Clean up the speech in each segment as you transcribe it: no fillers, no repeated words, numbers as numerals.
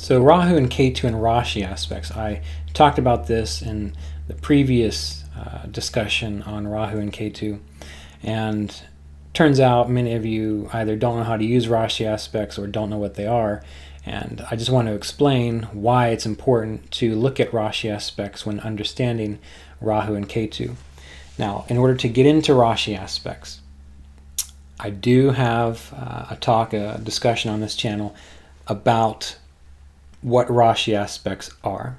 So Rahu and Ketu and Rashi aspects. I talked about this in the previous discussion on Rahu and Ketu, and turns out many of you either don't know how to use Rashi aspects or don't know what they are, and I just want to explain why it's important to look at Rashi aspects when understanding Rahu and Ketu. Now, in order to get into Rashi aspects, I do have a discussion on this channel about what Rashi aspects are.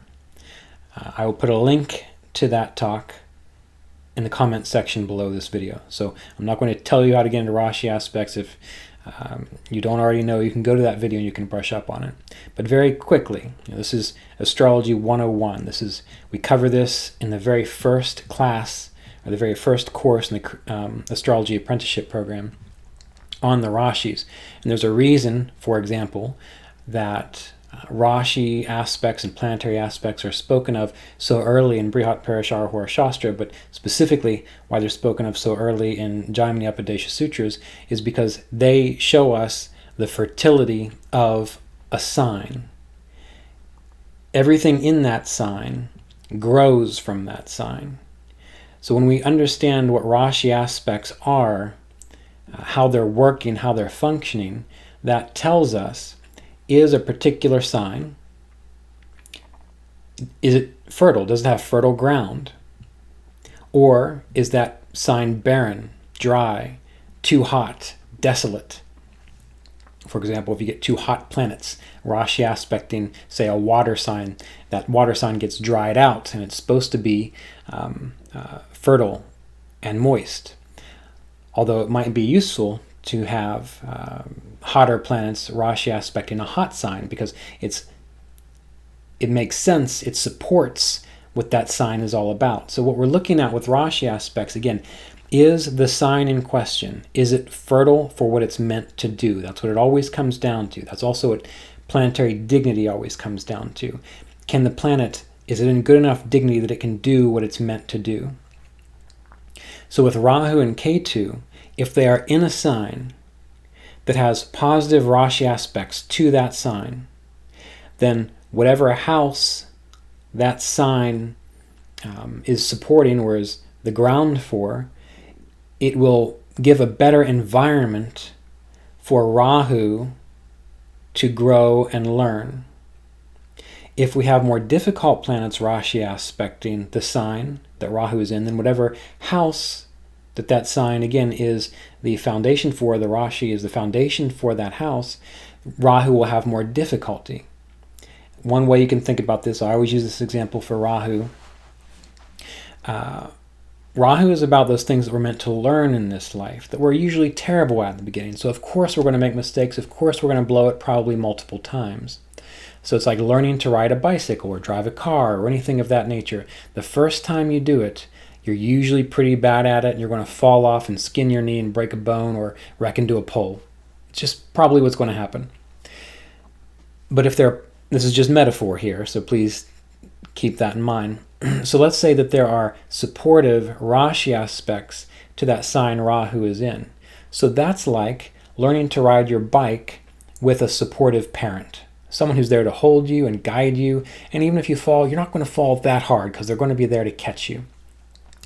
I will put a link to that talk in the comment section below this video. So I'm not going to tell you how to get into Rashi aspects. If you don't already know, you can go to that video and you can brush up on it. But very quickly, this is Astrology 101. We cover this in the very first class, or the very first course in the Astrology Apprenticeship Program on the Rashis. And there's a reason, for example, that Rashi aspects and planetary aspects are spoken of so early in Brihat Parashara Shastra, but specifically why they're spoken of so early in Jaimini Upadesha Sutras is because they show us the fertility of a sign. Everything in that sign grows from that sign. So when we understand what Rashi aspects are, how they're working, how they're functioning, that tells us, is a particular sign, is it fertile? Does it have fertile ground? Or is that sign barren, dry, too hot, desolate? For example, if you get two hot planets, Rashi aspecting, say, a water sign, that water sign gets dried out and it's supposed to be fertile and moist. Although it might be useful to have hotter planets Rashi aspecting a hot sign because it makes sense, it supports what that sign is all about. So what we're looking at with Rashi aspects, again, is the sign in question, is it fertile for what it's meant to do? That's what it always comes down to. That's also what planetary dignity always comes down to. Can the planet, is it in good enough dignity that it can do what it's meant to do? So with Rahu and Ketu, if they are in a sign that has positive Rashi aspects to that sign, then whatever house that sign is supporting or is the ground for, it will give a better environment for Rahu to grow and learn. If we have more difficult planets Rashi aspecting the sign that Rahu is in, then whatever house that sign, again, is the foundation for, the Rashi is the foundation for that house, Rahu will have more difficulty. One way you can think about this, I always use this example for Rahu. Rahu is about those things that we're meant to learn in this life, that we're usually terrible at the beginning. So of course we're going to make mistakes, of course we're going to blow it probably multiple times. So it's like learning to ride a bicycle or drive a car or anything of that nature. The first time you do it, you're usually pretty bad at it, and you're going to fall off and skin your knee and break a bone or wreck into a pole. It's just probably what's going to happen. But this is just metaphor here, so please keep that in mind. So let's say that there are supportive Rashi aspects to that sign Rahu is in. So that's like learning to ride your bike with a supportive parent. Someone who's there to hold you and guide you, and even if you fall, you're not going to fall that hard because they're going to be there to catch you.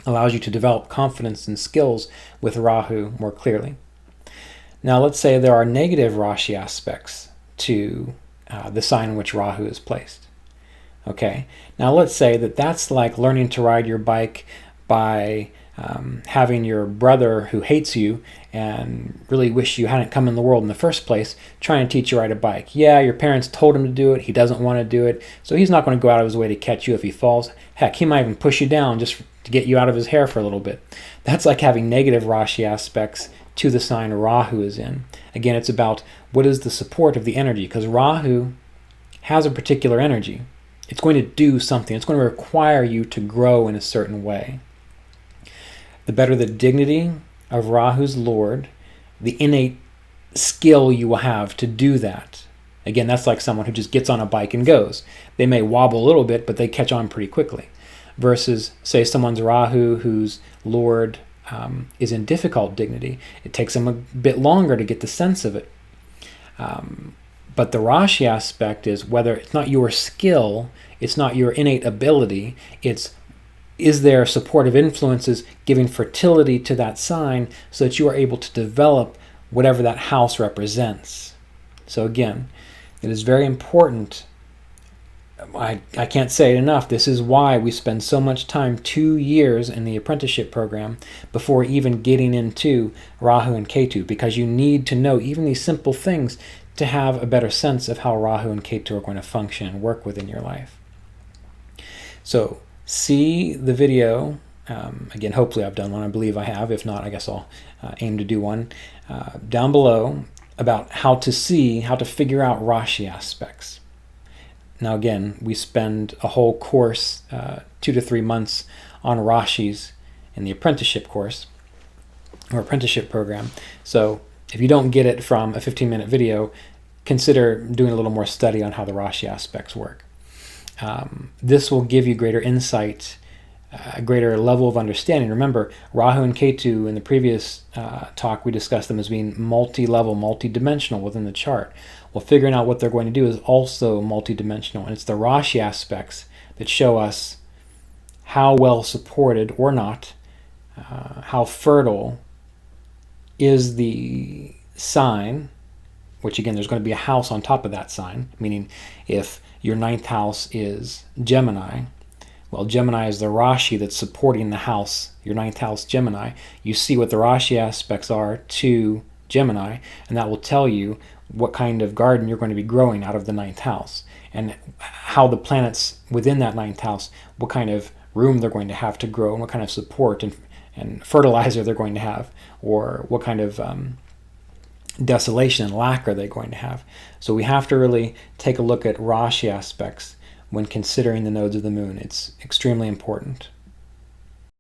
Allows you to develop confidence and skills with Rahu more clearly. Now let's say there are negative Rashi aspects to the sign in which Rahu is placed. Okay, now let's say that that's like learning to ride your bike by having your brother who hates you and really wish you hadn't come in the world in the first place try and teach you to ride a bike. Yeah, your parents told him to do it, he doesn't want to do it, so he's not going to go out of his way to catch you if he falls. Heck, he might even push you down just to get you out of his hair for a little bit. That's like having negative Rashi aspects to the sign Rahu is in. Again, it's about what is the support of the energy, because Rahu has a particular energy. It's going to do something. It's going to require you to grow in a certain way. The better the dignity of Rahu's Lord, the innate skill you will have to do that. Again, that's like someone who just gets on a bike and goes. They may wobble a little bit, but they catch on pretty quickly. Versus, say, someone's Rahu whose Lord is in difficult dignity. It takes them a bit longer to get the sense of it. But the Rashi aspect is whether it's not your skill, it's not your innate ability, it's is there supportive influences giving fertility to that sign so that you are able to develop whatever that house represents. So again, it is very important. I can't say it enough. This is why we spend so much time, 2 years in the apprenticeship program, before even getting into Rahu and Ketu, because you need to know even these simple things to have a better sense of how Rahu and Ketu are going to function and work within your life. So see the video. Again, hopefully I've done one. I believe I have. If not, I guess I'll aim to do one down below about how to figure out Rashi aspects. Now again, we spend a whole course, 2 to 3 months on Rashis in the apprenticeship course or apprenticeship program. So if you don't get it from a 15-minute video, consider doing a little more study on how the Rashi aspects work. This will give you greater insight, a greater level of understanding. Remember, Rahu and Ketu, in the previous talk, we discussed them as being multi-level, multi-dimensional within the chart. Well, figuring out what they're going to do is also multi-dimensional, and it's the Rashi aspects that show us how well supported or not, how fertile is the sign, which again, there's going to be a house on top of that sign, meaning if your 9th house is Gemini, well, Gemini is the Rashi that's supporting the house, your 9th house Gemini. You see what the Rashi aspects are to Gemini, and that will tell you what kind of garden you're going to be growing out of the 9th house, and how the planets within that 9th house, what kind of room they're going to have to grow, and what kind of support and fertilizer they're going to have, or what kind of desolation and lack are they going to have. So we have to really take a look at Rashi aspects when considering the nodes of the moon. It's extremely important.